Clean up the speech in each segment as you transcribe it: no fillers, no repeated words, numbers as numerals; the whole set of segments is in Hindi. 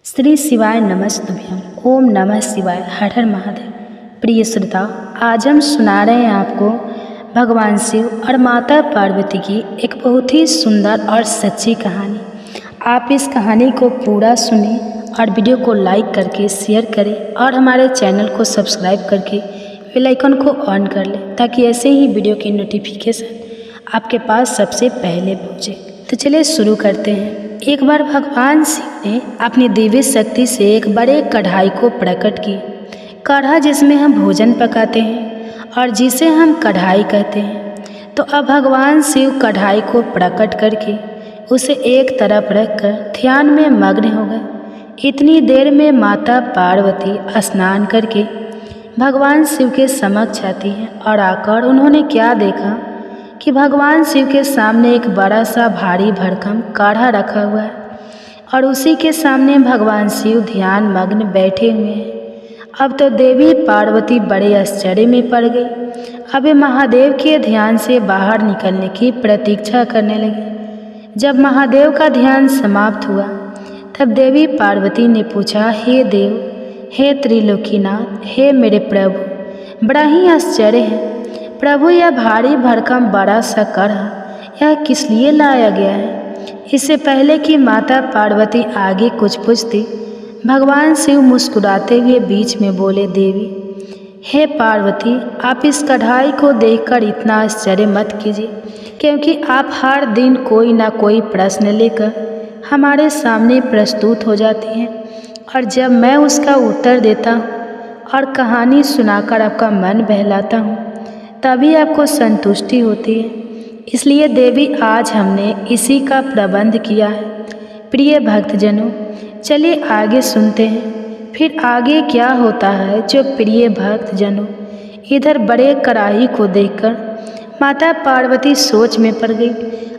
श्री शिवाय नमस्तुभ्यम। ओम नमः शिवाय। हर हर महादेव। प्रिय श्रोता, आज हम सुना रहे हैं आपको भगवान शिव और माता पार्वती की एक बहुत ही सुंदर और सच्ची कहानी। आप इस कहानी को पूरा सुने और वीडियो को लाइक करके शेयर करें और हमारे चैनल को सब्सक्राइब करके बेल आइकन को ऑन कर लें ताकि ऐसे ही वीडियो की नोटिफिकेशन आपके पास सबसे पहले पहुँचे। तो चलिए शुरू करते हैं। एक बार भगवान शिव ने अपनी दिव्य शक्ति से एक बड़े कढ़ाई को प्रकट की। कढ़ा जिसमें हम भोजन पकाते हैं और जिसे हम कढ़ाई कहते हैं। तो अब भगवान शिव कढ़ाई को प्रकट करके उसे एक तरफ रखकर ध्यान में मग्न हो गए। इतनी देर में माता पार्वती स्नान करके भगवान शिव के समक्ष आती हैं और आकर उन्होंने क्या देखा कि भगवान शिव के सामने एक बड़ा सा भारी भरकम काढ़ा रखा हुआ है और उसी के सामने भगवान शिव ध्यान मग्न बैठे हुए हैं। अब तो देवी पार्वती बड़े आश्चर्य में पड़ गई। अब वे महादेव के ध्यान से बाहर निकलने की प्रतीक्षा करने लगी। जब महादेव का ध्यान समाप्त हुआ तब देवी पार्वती ने पूछा, हे देव, हे त्रिलोकीनाथ, हे मेरे प्रभु, बड़ा ही आश्चर्य है प्रभु, यह भारी भरकम बड़ा सा कढ़ा यह किस लिए लाया गया है? इससे पहले कि माता पार्वती आगे कुछ पूछती, भगवान शिव मुस्कुराते हुए बीच में बोले, देवी, हे पार्वती, आप इस कढ़ाई को देखकर इतना आश्चर्य मत कीजिए, क्योंकि आप हर दिन कोई ना कोई प्रश्न लेकर हमारे सामने प्रस्तुत हो जाती हैं और जब मैं उसका उत्तर देता हूँ और कहानी सुनाकर आपका मन बहलाता हूँ तभी आपको संतुष्टि होती है। इसलिए देवी, आज हमने इसी का प्रबंध किया है। प्रिय भक्तजनों, चलिए आगे सुनते हैं फिर आगे क्या होता है। जो प्रिय भक्तजनों, इधर बड़े कढ़ाई को देखकर माता पार्वती सोच में पड़ गई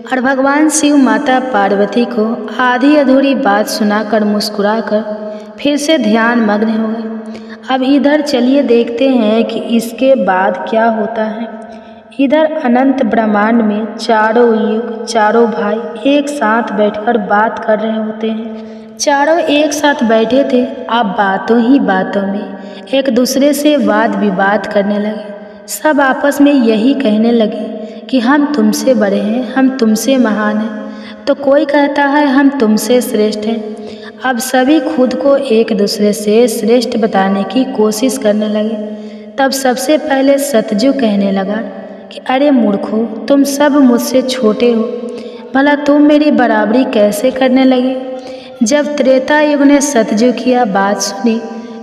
और भगवान शिव माता पार्वती को आधी अधूरी बात सुनाकर मुस्कुराकर फिर से ध्यान मग्न हो गए। अब इधर चलिए देखते हैं कि इसके बाद क्या होता है। इधर अनंत ब्रह्मांड में चारों युग, चारों भाई एक साथ बैठकर बात कर रहे होते हैं। चारों एक साथ बैठे थे। अब बातों ही बातों में एक दूसरे से वाद विवाद करने लगे। सब आपस में यही कहने लगे कि हम तुमसे बड़े हैं, हम तुमसे महान हैं। तो कोई कहता है हम तुमसे श्रेष्ठ हैं। अब सभी खुद को एक दूसरे से श्रेष्ठ बताने की कोशिश करने लगे। तब सबसे पहले सतजू कहने लगा कि अरे मूर्खों, तुम सब मुझसे छोटे हो, भला तुम मेरी बराबरी कैसे करने लगे? जब त्रेता युग ने सतजू की बात सुनी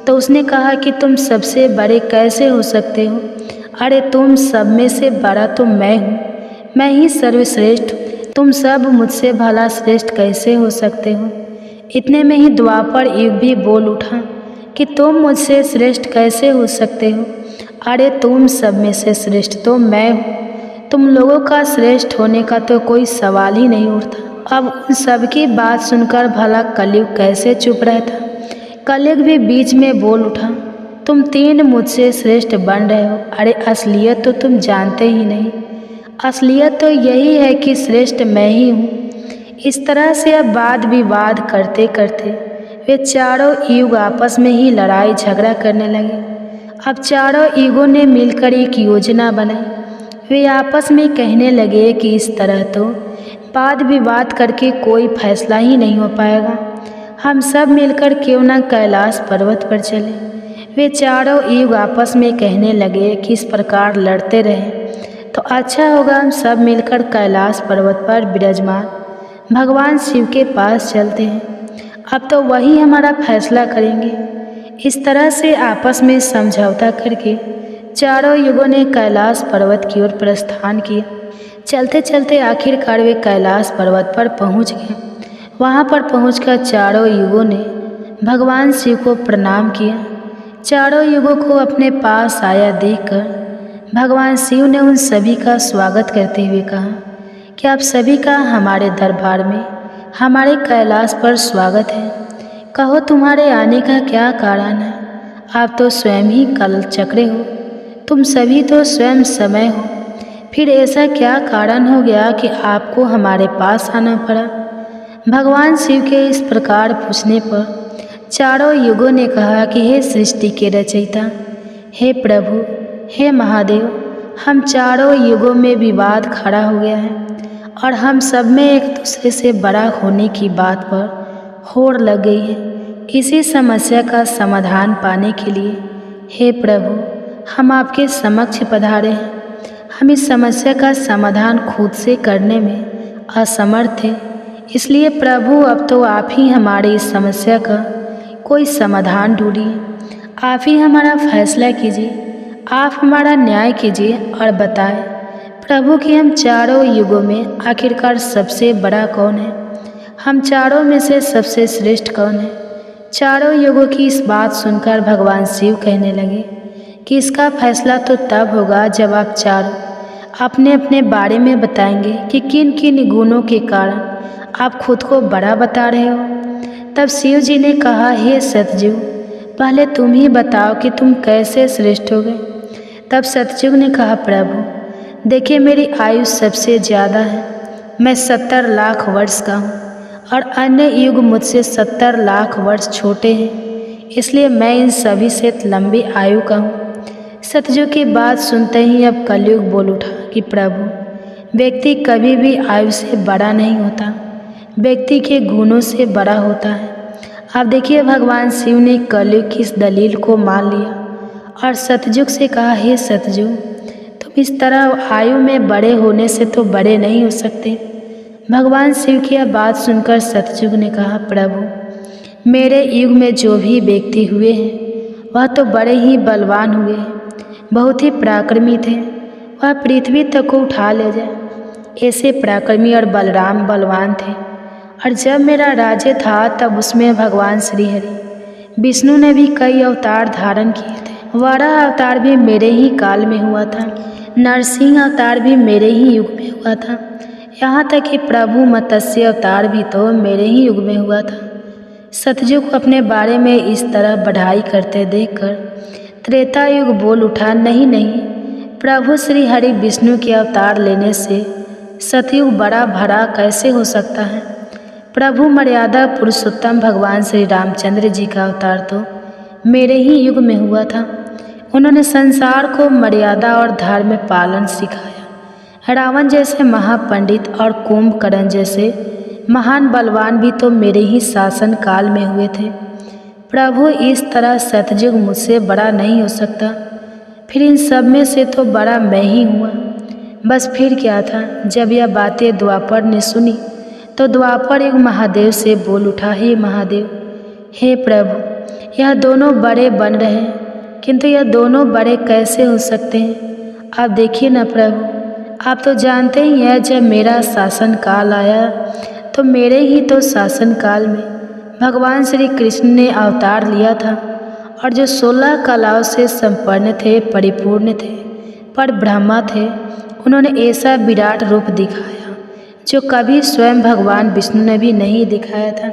तो उसने कहा कि तुम सबसे बड़े कैसे हो सकते हो? अरे तुम सब में से बड़ा तो मैं हूँ, मैं ही सर्वश्रेष्ठ हूँ। तुम सब मुझसे भला श्रेष्ठ कैसे हो सकते हो? इतने में ही द्वापर युग भी बोल उठा कि तुम मुझसे श्रेष्ठ कैसे हो सकते हो? अरे तुम सब में से श्रेष्ठ तो मैं हूँ, तुम लोगों का श्रेष्ठ होने का तो कोई सवाल ही नहीं उठता। अब उन सब की बात सुनकर भला कलयुग कैसे चुप रहता? कलयुग भी बीच में बोल उठा, तुम तीन मुझसे श्रेष्ठ बन रहे हो। अरे असलियत तो तुम जानते ही नहीं, असलियत तो यही है कि श्रेष्ठ मैं ही हूँ। इस तरह से अब वाद विवाद करते करते वे चारों युग आपस में ही लड़ाई झगड़ा करने लगे। अब चारों युगों ने मिलकर एक योजना बनाई। वे आपस में कहने लगे कि इस तरह तो वाद विवाद करके कोई फैसला ही नहीं हो पाएगा। हम सब मिलकर क्यों न कैलाश पर्वत पर चले। वे चारों युग आपस में कहने लगे कि इस प्रकार लड़ते रहें तो अच्छा होगा, हम सब मिलकर कैलाश पर्वत पर विराजमान भगवान शिव के पास चलते हैं। अब तो वही हमारा फैसला करेंगे। इस तरह से आपस में समझौता करके चारों युगों ने कैलाश पर्वत की ओर प्रस्थान किया। चलते चलते आखिरकार वे कैलाश पर्वत पर पहुंच गए। वहां पर पहुंचकर चारों युगों ने भगवान शिव को प्रणाम किया। चारों युगों को अपने पास आया देखकर भगवान शिव ने उन सभी का स्वागत करते हुए कहा कि आप सभी का हमारे दरबार में, हमारे कैलाश पर स्वागत है। कहो तुम्हारे आने का क्या कारण है? आप तो स्वयं ही कल चक्रे हो, तुम सभी तो स्वयं समय हो। फिर ऐसा क्या कारण हो गया कि आपको हमारे पास आना पड़ा? भगवान शिव के इस प्रकार पूछने पर चारों युगों ने कहा कि हे सृष्टि के रचयिता, हे प्रभु, हे महादेव, हम चारों युगों में विवाद खड़ा हो गया है और हम सब में एक दूसरे से बड़ा होने की बात पर होड़ लग गई है। इसी समस्या का समाधान पाने के लिए हे प्रभु हम आपके समक्ष पधारे हैं। हम इस समस्या का समाधान खुद से करने में असमर्थ थे, इसलिए प्रभु अब तो आप ही हमारी इस समस्या का कोई समाधान ढूंढिए। आप ही हमारा फैसला कीजिए, आप हमारा न्याय कीजिए और बताएं प्रभु कि हम चारों युगों में आखिरकार सबसे बड़ा कौन है, हम चारों में से सबसे श्रेष्ठ कौन है। चारों युगों की इस बात सुनकर भगवान शिव कहने लगे कि इसका फैसला तो तब होगा जब आप चारों अपने अपने बारे में बताएंगे कि किन किन गुणों के कारण आप खुद को बड़ा बता रहे हो। तब शिव जी ने कहा, हे सतयुग, पहले तुम ही बताओ कि तुम कैसे श्रेष्ठ हो गए। तब सतयुग ने कहा, प्रभु देखिए मेरी आयु सबसे ज़्यादा है, मैं 70 लाख वर्ष का हूँ और अन्य युग मुझसे 70 लाख वर्ष छोटे हैं, इसलिए मैं इन सभी से लंबी आयु का हूँ। सतयुग की बात सुनते ही अब कलयुग बोल उठा कि प्रभु व्यक्ति कभी भी आयु से बड़ा नहीं होता, व्यक्ति के गुणों से बड़ा होता है। अब देखिए भगवान शिव ने कलयुग की इस दलील को मान लिया और सतयुग से कहा, हे सतयुग, तुम इस तरह आयु में बड़े होने से तो बड़े नहीं हो सकते। भगवान शिव की यह बात सुनकर सतयुग ने कहा, प्रभु मेरे युग में जो भी व्यक्ति हुए हैं वह तो बड़े ही बलवान हुए हैं, बहुत ही पराक्रमी थे, वह पृथ्वी तक को उठा ले जाए, ऐसे पराक्रमी और बलराम बलवान थे। और जब मेरा राज्य था तब उसमें भगवान श्री हरि विष्णु ने भी कई अवतार धारण किए थे। वराह अवतार भी मेरे ही काल में हुआ था, नरसिंह अवतार भी मेरे ही युग में हुआ था, यहाँ तक कि प्रभु मत्स्य अवतार भी तो मेरे ही युग में हुआ था। सतयुग को अपने बारे में इस तरह बढ़ाई करते देखकर त्रेता युग बोल उठा, नहीं नहीं, प्रभु श्री हरि विष्णु के अवतार लेने से सतयुग बड़ा भरा कैसे हो सकता है। प्रभु मर्यादा पुरुषोत्तम भगवान श्री रामचंद्र जी का अवतार तो मेरे ही युग में हुआ था। उन्होंने संसार को मर्यादा और धर्म में पालन सिखाया। रावण जैसे महापंडित और कुंभकर्ण जैसे महान बलवान भी तो मेरे ही शासन काल में हुए थे। प्रभु इस तरह सतयुग मुझसे बड़ा नहीं हो सकता, फिर इन सब में से तो बड़ा मैं ही हुआ। बस फिर क्या था। जब यह बातें द्वापर ने सुनी तो द्वापर युग महादेव से बोल उठा, हे महादेव, हे प्रभु, यह दोनों बड़े बन रहे हैं, किंतु यह दोनों बड़े कैसे हो सकते हैं। आप देखिए ना प्रभु, आप तो जानते ही हैं जब मेरा शासन काल आया तो मेरे ही तो शासन काल में भगवान श्री कृष्ण ने अवतार लिया था और जो 16 कलाओं से संपन्न थे, परिपूर्ण थे, पर ब्रह्मा थे, उन्होंने ऐसा विराट रूप दिखाया जो कभी स्वयं भगवान विष्णु ने भी नहीं दिखाया था।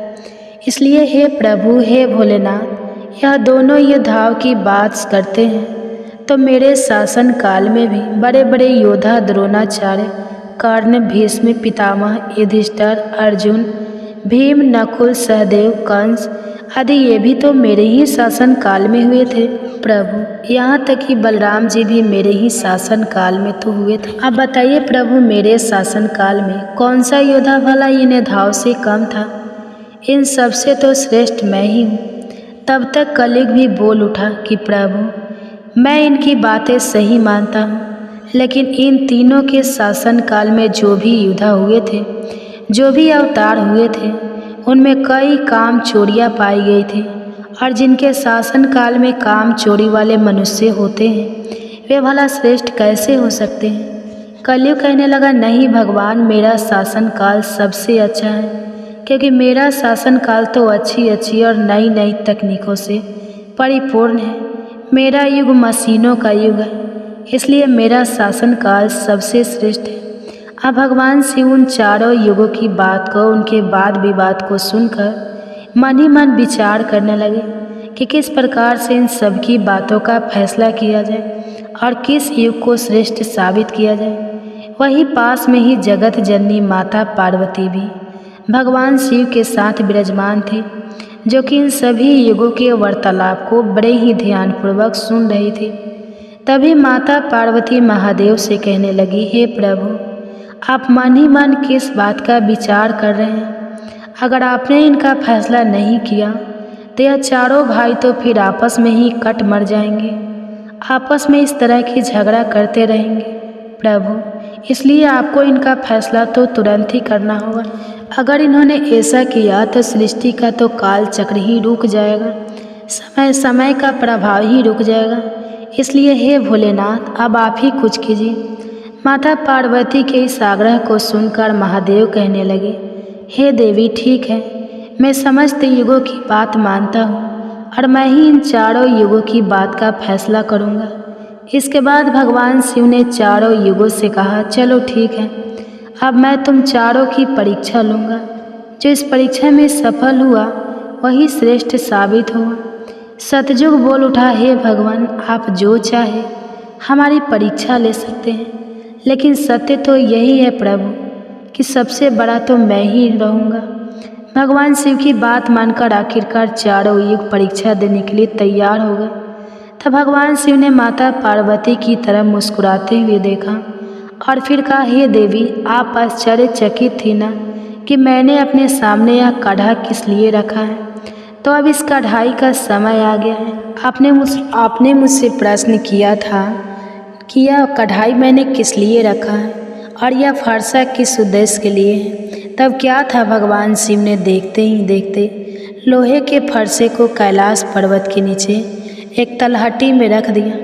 इसलिए हे प्रभु, हे भोलेनाथ, यह दोनों योद्धाओं की बात करते हैं तो मेरे शासन काल में भी बड़े बड़े योद्धा द्रोणाचार्य, कर्ण, भीष्म, पितामह, युधिष्ठिर, अर्जुन, भीम, नकुल, सहदेव, कंस आदि ये भी तो मेरे ही शासन काल में हुए थे। प्रभु यहाँ तक कि बलराम जी भी मेरे ही शासन काल में तो हुए थे। अब बताइए प्रभु, मेरे शासन काल में कौन सा योद्धा भला इन योद्धाओं से कम था। इन सबसे तो श्रेष्ठ मैं ही हूँ। तब तक कलयुग भी बोल उठा कि प्रभु मैं इनकी बातें सही मानता हूँ, लेकिन इन तीनों के शासन काल में जो भी योद्धा हुए थे, जो भी अवतार हुए थे, उनमें कई काम चोरियाँ पाई गई थी और जिनके शासन काल में काम चोरी वाले मनुष्य होते हैं वे भला श्रेष्ठ कैसे हो सकते हैं। कलयुग कहने लगा, नहीं भगवान, मेरा शासन काल सबसे अच्छा है, क्योंकि मेरा शासन काल तो अच्छी अच्छी और नई नई तकनीकों से परिपूर्ण है। मेरा युग मशीनों का युग है, इसलिए मेरा शासन काल सबसे श्रेष्ठ है। अब भगवान शिव उन चारों युगों की बात को, उनके वाद विवाद को सुनकर मन ही मन विचार करने लगे कि किस प्रकार से इन सब की बातों का फैसला किया जाए और किस युग को श्रेष्ठ साबित किया जाए। वहीं पास में ही जगत जननी माता पार्वती भी भगवान शिव के साथ विराजमान थे। जो कि इन सभी युगों के वार्तालाप को बड़े ही ध्यानपूर्वक सुन रही थी। तभी माता पार्वती महादेव से कहने लगी, हे प्रभु, आप मन ही मन किस बात का विचार कर रहे हैं? अगर आपने इनका फैसला नहीं किया तो यह चारों भाई तो फिर आपस में ही कट मर जाएंगे, आपस में इस तरह की झगड़ा करते रहेंगे। प्रभु, इसलिए आपको इनका फैसला तो तुरंत ही करना होगा। अगर इन्होंने ऐसा किया तो सृष्टि का तो काल चक्र ही रुक जाएगा, समय का प्रभाव ही रुक जाएगा। इसलिए हे भोलेनाथ, अब आप ही कुछ कीजिए। माता पार्वती के इस आग्रह को सुनकर महादेव कहने लगे, हे देवी, ठीक है, मैं समस्त युगों की बात मानता हूँ और मैं ही इन चारों युगों की बात का फैसला करूँगा। इसके बाद भगवान शिव ने चारों युगों से कहा, चलो ठीक है, अब मैं तुम चारों की परीक्षा लूँगा। जो इस परीक्षा में सफल हुआ वही श्रेष्ठ साबित हुआ। सतयुग बोल उठा, हे भगवान, आप जो चाहे हमारी परीक्षा ले सकते हैं, लेकिन सत्य तो यही है प्रभु कि सबसे बड़ा तो मैं ही रहूँगा। भगवान शिव की बात मानकर आखिरकार चारों युग परीक्षा देने के लिए तैयार हो गए। तब भगवान शिव ने माता पार्वती की तरफ मुस्कुराते हुए देखा और फिर कहा, हे देवी, आप आश्चर्यचकित थी ना कि मैंने अपने सामने यह काढ़ा किस लिए रखा है? तो अब इस कढ़ाई का समय आ गया है। आपने मुझसे प्रश्न किया था कि यह कढ़ाई मैंने किस लिए रखा है और यह फरसा किस उद्देश्य के लिए है। तब क्या था, भगवान शिव ने देखते ही देखते लोहे के फरसे को कैलाश पर्वत के नीचे एक तलहटी में रख दिया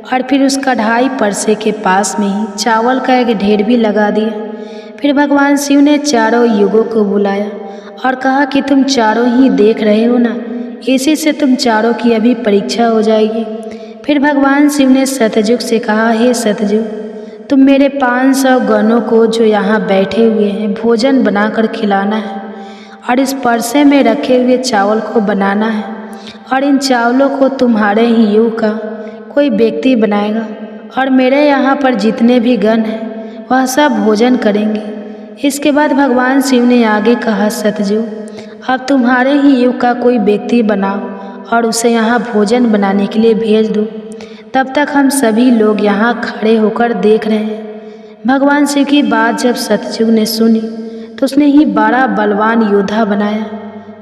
और फिर उस कढ़ाई परसे के पास में ही चावल का एक ढेर भी लगा दिया। फिर भगवान शिव ने चारों युगों को बुलाया और कहा कि तुम चारों ही देख रहे हो ना, इसी से तुम चारों की अभी परीक्षा हो जाएगी। फिर भगवान शिव ने सतयुग से कहा, हे सतयुग, तुम मेरे 500 गणों को जो यहाँ बैठे हुए हैं भोजन बनाकर खिलाना है और इस परसे में रखे हुए चावल को बनाना है और इन चावलों को तुम्हारे ही युग का कोई व्यक्ति बनाएगा और मेरे यहाँ पर जितने भी गण हैं वह सब भोजन करेंगे। इसके बाद भगवान शिव ने आगे कहा, सतयुग, अब तुम्हारे ही युग का कोई व्यक्ति बनाओ और उसे यहाँ भोजन बनाने के लिए भेज दो। तब तक हम सभी लोग यहाँ खड़े होकर देख रहे हैं। भगवान शिव की बात जब सतयुग ने सुनी तो उसने ही बड़ा बलवान योद्धा बनाया।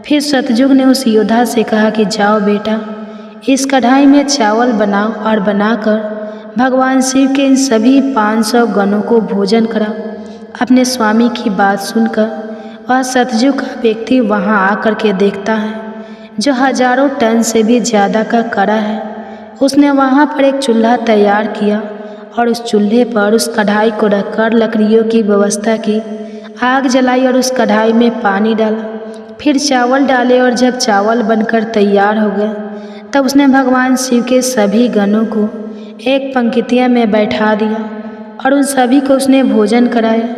फिर सतयुग ने उस योद्धा से कहा कि जाओ बेटा, इस कढ़ाई में चावल बनाओ और बनाकर भगवान शिव के इन सभी 500 गणों को भोजन कराओ। अपने स्वामी की बात सुनकर वह सतयुग का व्यक्ति वहाँ आकर के देखता है जो हजारों टन से भी ज़्यादा का कड़ा है। उसने वहाँ पर एक चूल्हा तैयार किया और उस चूल्हे पर उस कढ़ाई को रखकर लकड़ियों की व्यवस्था की, आग जलाई और उस कढ़ाई में पानी डाला, फिर चावल डाले और जब चावल बनकर तैयार हो गए तब उसने भगवान शिव के सभी गणों को एक पंक्तियाँ में बैठा दिया और उन सभी को उसने भोजन कराया।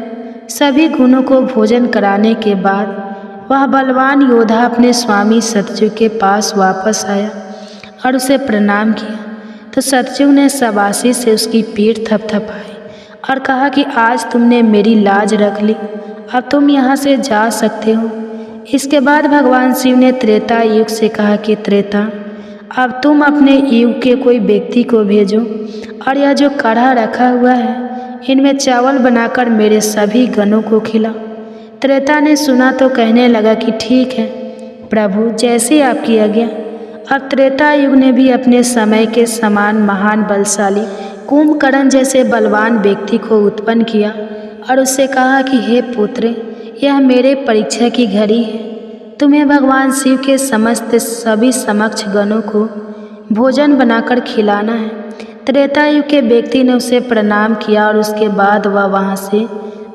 सभी गुणों को भोजन कराने के बाद वह बलवान योद्धा अपने स्वामी सतयुग के पास वापस आया और उसे प्रणाम किया। तो सतयुग ने शाबाशी से उसकी पीठ थपथपाई और कहा कि आज तुमने मेरी लाज रख ली, अब तुम यहाँ से जा सकते हो। इसके बाद भगवान शिव ने त्रेता युग से कहा कि त्रेता, अब तुम अपने युग के कोई व्यक्ति को भेजो और यह जो काढ़ा रखा हुआ है इनमें चावल बनाकर मेरे सभी गणों को खिलाओ। त्रेता ने सुना तो कहने लगा कि ठीक है प्रभु, जैसी आपकी आज्ञा। अब त्रेता युग ने भी अपने समय के समान महान बलशाली कुंभकर्ण जैसे बलवान व्यक्ति को उत्पन्न किया और उससे कहा कि हे पुत्र, यह मेरे परीक्षा की घड़ी है, तुम्हें भगवान शिव के समस्त सभी समक्ष गणों को भोजन बनाकर खिलाना है। त्रेता युग के व्यक्ति ने उसे प्रणाम किया और उसके बाद वह वहाँ से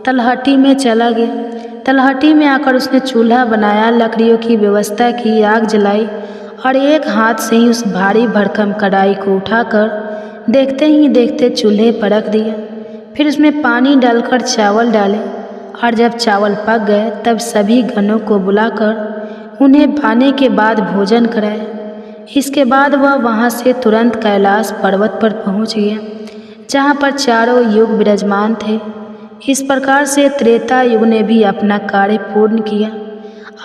तलहटी में चला गया। तलहटी में आकर उसने चूल्हा बनाया, लकड़ियों की व्यवस्था की, आग जलाई और एक हाथ से ही उस भारी भरकम कढ़ाई को उठाकर देखते ही देखते चूल्हे पर रख दिया। फिर उसमें पानी डालकर चावल डाले और जब चावल पक गए तब सभी गणों को बुलाकर उन्हें खाने के बाद भोजन कराया। इसके बाद वह वहाँ से तुरंत कैलाश पर्वत पर पहुँच गया जहाँ पर चारों युग विराजमान थे। इस प्रकार से त्रेता युग ने भी अपना कार्य पूर्ण किया।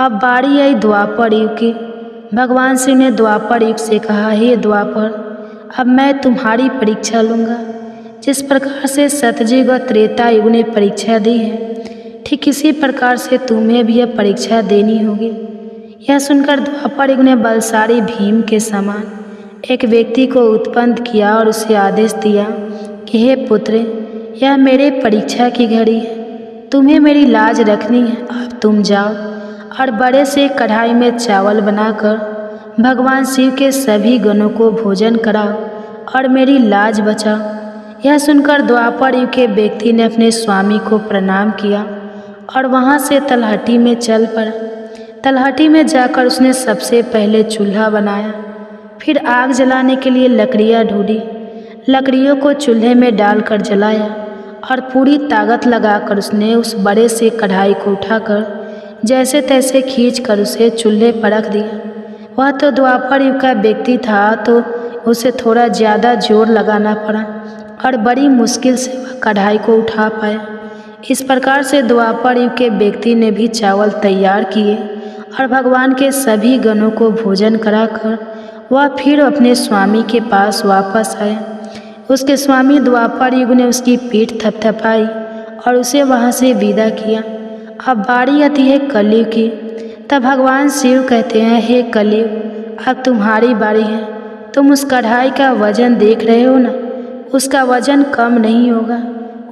अब बारी आई द्वापर युग की। भगवान शिव ने द्वापर युग से कहा, हे द्वापर, अब मैं तुम्हारी परीक्षा लूँगा। जिस प्रकार से सतयुग और त्रेता युग ने परीक्षा दी है, ठीक इसी प्रकार से तुम्हें भी अब परीक्षा देनी होगी। यह सुनकर द्वापर युग ने बलशाली भीम के समान एक व्यक्ति को उत्पन्न किया और उसे आदेश दिया कि हे पुत्र, यह मेरे परीक्षा की घड़ी है, तुम्हें मेरी लाज रखनी है। अब तुम जाओ और बड़े से कढ़ाई में चावल बनाकर भगवान शिव के सभी गणों को भोजन कराओ और मेरी लाज बचाओ। यह सुनकर द्वापर युग के व्यक्ति ने अपने स्वामी को प्रणाम किया और वहाँ से तलहटी में चल पड़ा। तलहटी में जाकर उसने सबसे पहले चूल्हा बनाया, फिर आग जलाने के लिए लकड़ियाँ ढूंढी, लकड़ियों को चूल्हे में डालकर जलाया और पूरी ताकत लगाकर उसने उस बड़े से कढ़ाई को उठाकर जैसे तैसे खींचकर उसे चूल्हे पर रख दिया। वह तो द्वापर युग का व्यक्ति था, तो उसे थोड़ा ज़्यादा जोर लगाना पड़ा और बड़ी मुश्किल से वह कढ़ाई को उठा पाया। इस प्रकार से द्वापर युग के व्यक्ति ने भी चावल तैयार किए और भगवान के सभी गणों को भोजन कराकर वह फिर अपने स्वामी के पास वापस आया। उसके स्वामी द्वापर युग ने उसकी पीठ थपथपाई और उसे वहाँ से विदा किया। अब बारी आती है कलयुग की। तब भगवान शिव कहते हैं, हे कलयुग, अब तुम्हारी बारी है। तुम उस कढ़ाई का वजन देख रहे हो ना, उसका वजन कम नहीं होगा,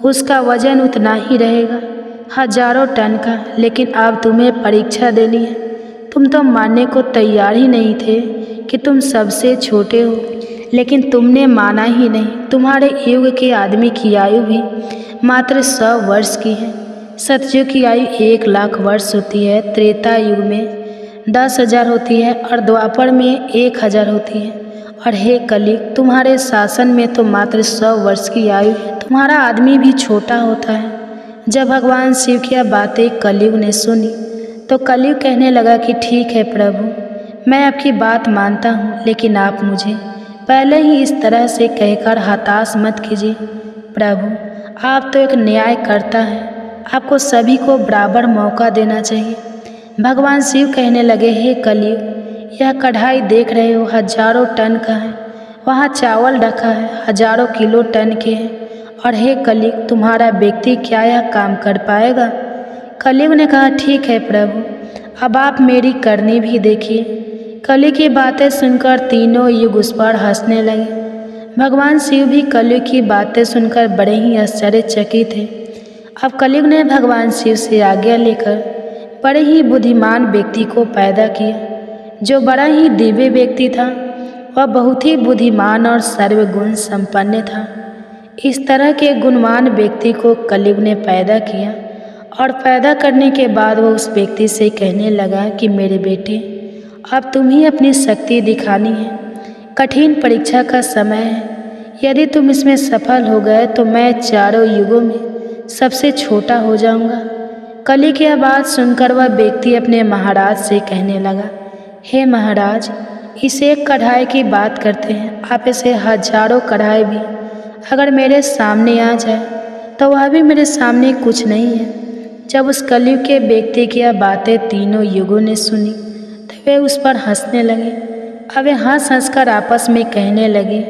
उसका वजन उतना ही रहेगा, हजारों टन का। लेकिन अब तुम्हें परीक्षा देनी है। तुम तो मानने को तैयार ही नहीं थे कि तुम सबसे छोटे हो, लेकिन तुमने माना ही नहीं। तुम्हारे युग के आदमी की आयु भी मात्र 100 वर्ष की है। सतयुग की आयु 1 लाख वर्ष होती है, त्रेता युग में 10,000 होती है और द्वापर में 1,000 होती है। और हे कलयुग, तुम्हारे शासन में तो मात्र 100 वर्ष की आयु है। तुम्हारा आदमी भी छोटा होता है। जब भगवान शिव की यह बातें कलयुग ने सुनी तो कलयुग कहने लगा कि ठीक है प्रभु, मैं आपकी बात मानता हूँ, लेकिन आप मुझे पहले ही इस तरह से कहकर हताश मत कीजिए। प्रभु, आप तो एक न्यायकर्ता हैं, आपको सभी को बराबर मौका देना चाहिए। भगवान शिव कहने लगे, हे कलयुग, यह कढ़ाई देख रहे हो, हजारों टन का है। वहाँ चावल रखा है, हजारों किलो टन के हैं। और हे कलयुग, तुम्हारा व्यक्ति क्या यह काम कर पाएगा? कलयुग ने कहा, ठीक है प्रभु, अब आप मेरी करनी भी देखिए। कलयुग की बातें सुनकर तीनों युग उस पर हंसने लगे। भगवान शिव भी कलयुग की बातें सुनकर बड़े ही आश्चर्यचकित थे। अब कलयुग ने भगवान शिव से आज्ञा लेकर बड़े ही बुद्धिमान व्यक्ति को पैदा किया, जो बड़ा ही दिव्य व्यक्ति था। वह बहुत ही बुद्धिमान और सर्वगुण संपन्न था। इस तरह के गुणवान व्यक्ति को कलयुग ने पैदा किया और पैदा करने के बाद वह उस व्यक्ति से कहने लगा कि मेरे बेटे, अब तुम्हें अपनी शक्ति दिखानी है। कठिन परीक्षा का समय है। यदि तुम इसमें सफल हो गए तो मैं चारों युगों में सबसे छोटा हो जाऊंगा। कलयुग की बात सुनकर वह व्यक्ति अपने महाराज से कहने लगा, हे महाराज, इस एक कढ़ाई की बात करते हैं, आप इसे हजारों कढ़ाई भी अगर मेरे सामने आ जाए तो वह भी मेरे सामने कुछ नहीं है। जब उस कलयुग के व्यक्ति की यह बातें तीनों युगों ने सुनी तो वे उस पर हंसने लगे। अब वे हंस कर आपस में कहने लगे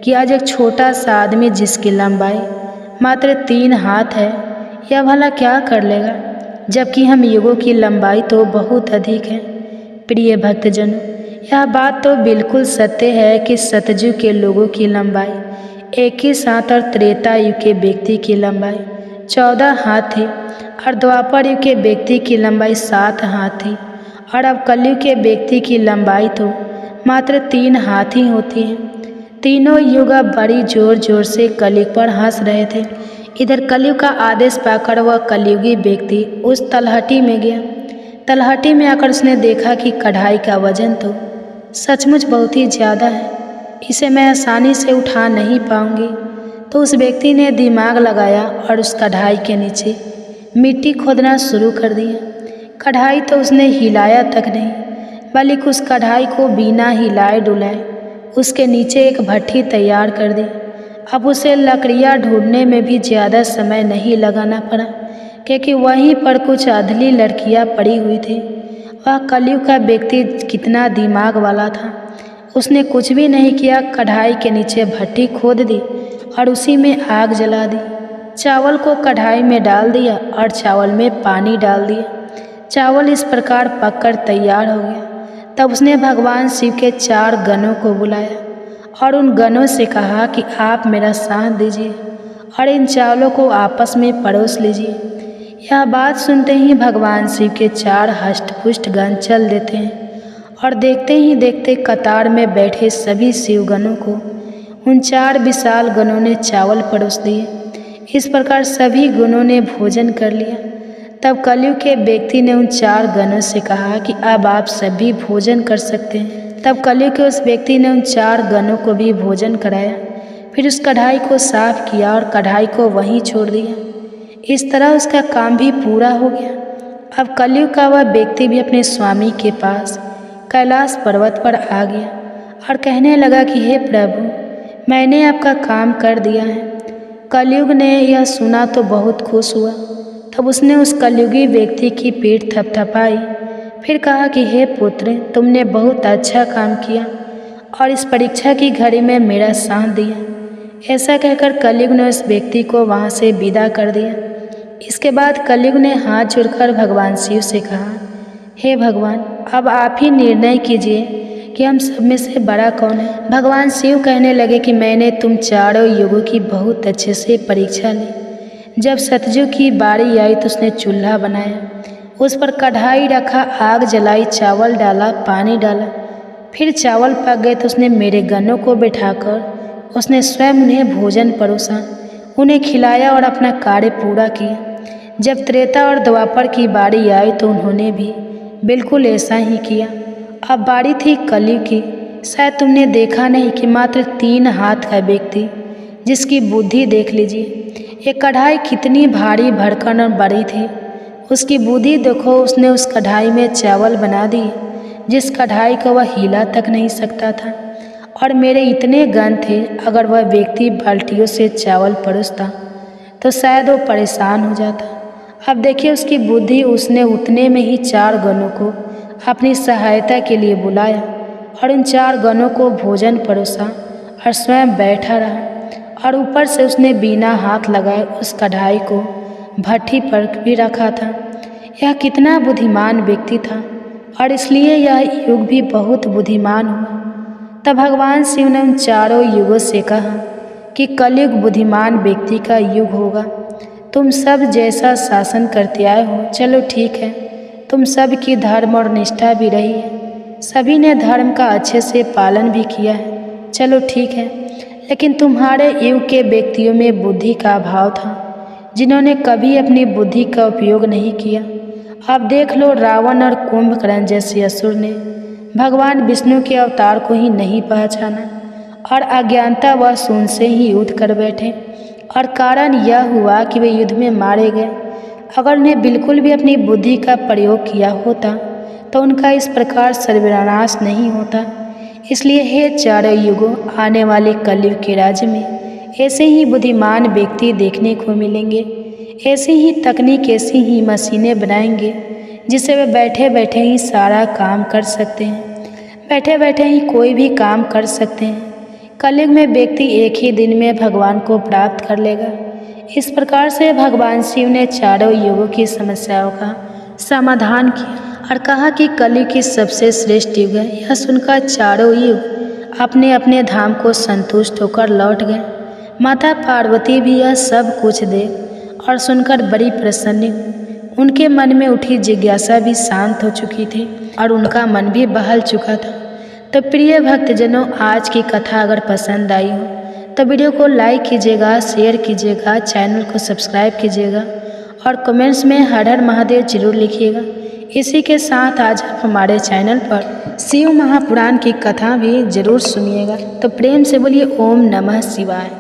कि आज एक छोटा सा आदमी जिसकी लंबाई मात्र 3 हाथ है, यह भला क्या कर लेगा, जबकि हम युगों की लंबाई तो बहुत अधिक है। प्रिय भक्तजनों, यह बात तो बिल्कुल सत्य है कि सतयुग के लोगों की लंबाई 21 हाथ और त्रेता युग के व्यक्ति की लंबाई 14 हाथ थी और द्वापर युग के व्यक्ति की लंबाई 7 हाथ थी। और अब कलयुग के व्यक्ति की लंबाई तो मात्र 3 हाथ ही होती है। तीनों युग अब बड़ी जोर जोर से कलयुग पर हंस रहे थे। इधर कलयुग का आदेश पाकर वह कलयुगी व्यक्ति उस तलहटी में गया। तलहटी में आकर उसने देखा कि कढ़ाई का वजन तो सचमुच बहुत ही ज़्यादा है, इसे मैं आसानी से उठा नहीं पाऊंगी। तो उस व्यक्ति ने दिमाग लगाया और उस कढ़ाई के नीचे मिट्टी खोदना शुरू कर दिया। कढ़ाई तो उसने हिलाया तक नहीं, बल्कि उस कढ़ाई को बिना हिलाए डुलाए उसके नीचे एक भट्ठी तैयार कर दी। अब उसे लकड़ियाँ ढूंढने में भी ज़्यादा समय नहीं लगाना पड़ा, क्योंकि वहीं पर कुछ अधली लड़कियाँ पड़ी हुई थी वह कलयुग का व्यक्ति कितना दिमाग वाला था। उसने कुछ भी नहीं किया, कढ़ाई के नीचे भट्टी खोद दी और उसी में आग जला दी। चावल को कढ़ाई में डाल दिया और चावल में पानी डाल दिया। चावल इस प्रकार पककर तैयार हो गया। तब उसने भगवान शिव के 4 गणों को बुलाया और उन गणों से कहा कि आप मेरा साथ दीजिए और इन चावलों को आपस में परोस लीजिए। यह बात सुनते ही भगवान शिव के 4 हष्ट-पुष्ट गण चल देते हैं और देखते ही देखते कतार में बैठे सभी शिवगणों को उन 4 विशाल गणों ने चावल परोस दिए। इस प्रकार सभी गणों ने भोजन कर लिया। तब कलयुग के व्यक्ति ने उन 4 गणों से कहा कि अब आप सभी भोजन कर सकते हैं। तब कलयुग के उस व्यक्ति ने उन 4 गणों को भी भोजन कराया, फिर उस कढ़ाई को साफ किया और कढ़ाई को वहीं छोड़ दिया। इस तरह उसका काम भी पूरा हो गया। अब कलयुग का वह व्यक्ति भी अपने स्वामी के पास कैलाश पर्वत पर आ गया और कहने लगा कि हे प्रभु, मैंने आपका काम कर दिया है। कलयुग ने यह सुना तो बहुत खुश हुआ। तब उसने उस कलयुगी व्यक्ति की पीठ थपथपाई, फिर कहा कि हे पुत्र, तुमने बहुत अच्छा काम किया और इस परीक्षा की घड़ी में मेरा साथ दिया। ऐसा कहकर कलयुग ने उस व्यक्ति को वहाँ से विदा कर दिया। इसके बाद कलयुग ने हाथ जोड़कर भगवान शिव से कहा, हे भगवान, अब आप ही निर्णय कीजिए कि हम सब में से बड़ा कौन है। भगवान शिव कहने लगे कि मैंने तुम चारों युगों की बहुत अच्छे से परीक्षा ली। जब सतयुग की बारी आई तो उसने चूल्हा बनाया, उस पर कढ़ाई रखा, आग जलाई, चावल डाला, पानी डाला। फिर चावल पक गए तो उसने मेरे गणों को बिठाकर उसने स्वयं उन्हें भोजन परोसा, उन्हें खिलाया और अपना कार्य पूरा किया। जब त्रेता और द्वापर की बारी आई तो उन्होंने भी बिल्कुल ऐसा ही किया। अब बारी थी कलयुग की। शायद तुमने देखा नहीं कि मात्र 3 हाथ का व्यक्ति, जिसकी बुद्धि देख लीजिए, ये कढ़ाई कितनी भारी भरकम और बड़ी थी। उसकी बुद्धि देखो, उसने उस कढ़ाई में चावल बना दिए जिस कढ़ाई को वह हिला तक नहीं सकता था। और मेरे इतने गण थे, अगर वह व्यक्ति बाल्टियों से चावल परोसता तो शायद वो परेशान हो जाता। अब देखिए उसकी बुद्धि, उसने उतने में ही 4 गणों को अपनी सहायता के लिए बुलाया और उन 4 गणों को भोजन परोसा और स्वयं बैठा रहा। और ऊपर से उसने बिना हाथ लगाए उस कढ़ाई को भट्टी पर भी रखा था। यह कितना बुद्धिमान व्यक्ति था और इसलिए यह युग भी बहुत बुद्धिमान हुआ। तब भगवान शिव ने उन चारों युगों से कहा कि कलयुग बुद्धिमान व्यक्ति का युग होगा। तुम सब जैसा शासन करते आए हो, चलो ठीक है, तुम सब की धर्म और निष्ठा भी रही है, सभी ने धर्म का अच्छे से पालन भी किया है, चलो ठीक है। लेकिन तुम्हारे युग के व्यक्तियों में बुद्धि का अभाव था, जिन्होंने कभी अपनी बुद्धि का उपयोग नहीं किया। अब देख लो, रावण और कुंभकर्ण जैसे असुर ने भगवान विष्णु के अवतार को ही नहीं पहचाना और अज्ञानतावश उनसे ही युद्ध कर बैठे। और कारण यह हुआ कि वे युद्ध में मारे गए। अगर उन्हें बिल्कुल भी अपनी बुद्धि का प्रयोग किया होता तो उनका इस प्रकार सर्वनाश नहीं होता। इसलिए हे चारों युगों, आने वाले कलयुग के राज्य में ऐसे ही बुद्धिमान व्यक्ति देखने को मिलेंगे। ऐसी ही तकनीक, ऐसी ही मशीनें बनाएंगे जिससे वे बैठे बैठे ही सारा काम कर सकते हैं, बैठे बैठे ही कोई भी काम कर सकते हैं। कलयुग में व्यक्ति एक ही दिन में भगवान को प्राप्त कर लेगा। इस प्रकार से भगवान शिव ने चारों युगों की समस्याओं का समाधान किया और कहा कि कलयुग की सबसे श्रेष्ठ युग है। यह सुनकर चारों युग अपने अपने धाम को संतुष्ट होकर लौट गए। माता पार्वती भी यह सब कुछ देख और सुनकर बड़ी प्रसन्न हुई। उनके मन में उठी जिज्ञासा भी शांत हो चुकी थी और उनका मन भी बहल चुका था। तो प्रिय भक्तजनों, आज की कथा अगर पसंद आई हो तो वीडियो को लाइक कीजिएगा, शेयर कीजिएगा, चैनल को सब्सक्राइब कीजिएगा और कमेंट्स में हर हर महादेव जरूर लिखिएगा। इसी के साथ आज आप हमारे चैनल पर शिव महापुराण की कथा भी जरूर सुनिएगा। तो प्रेम से बोलिए ओम नमः शिवाय।